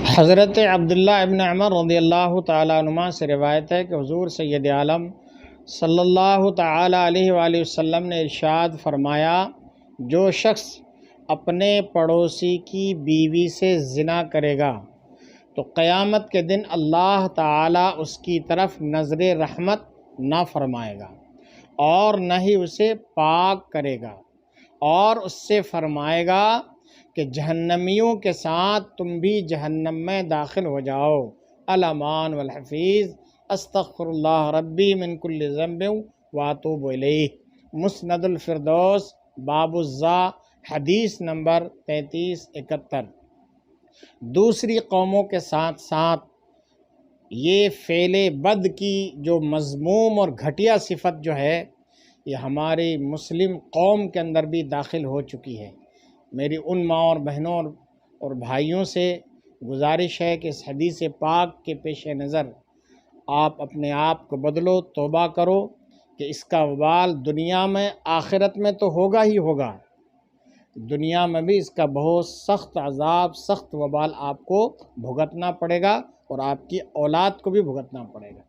حضرت عبداللہ ابن عمر رضی اللہ تعالیٰ عنہما سے روایت ہے کہ حضور سید عالم صلی اللہ تعالیٰ علیہ وآلہ وسلم نے ارشاد فرمایا، جو شخص اپنے پڑوسی کی بیوی سے زنا کرے گا تو قیامت کے دن اللہ تعالیٰ اس کی طرف نظر رحمت نہ فرمائے گا اور نہ ہی اسے پاک کرے گا، اور اس سے فرمائے گا کہ جہنمیوں کے ساتھ تم بھی جہنم میں داخل ہو جاؤ۔ الامان والحفیظ، استغفر اللہ ربی من کل ذنب واتوب الیہ۔ مسند الفردوس، باب الزا، حدیث نمبر 3371۔ دوسری قوموں کے ساتھ ساتھ یہ فعل بد کی جو مذموم اور گھٹیا صفت جو ہے، یہ ہماری مسلم قوم کے اندر بھی داخل ہو چکی ہے۔ میری ان ماں اور بہنوں اور بھائیوں سے گزارش ہے کہ اس حدیث پاک کے پیش نظر آپ اپنے آپ کو بدلو، توبہ کرو کہ اس کا وبال دنیا میں آخرت میں تو ہوگا ہی ہوگا، دنیا میں بھی اس کا بہت سخت عذاب، سخت وبال آپ کو بھگتنا پڑے گا اور آپ کی اولاد کو بھی بھگتنا پڑے گا۔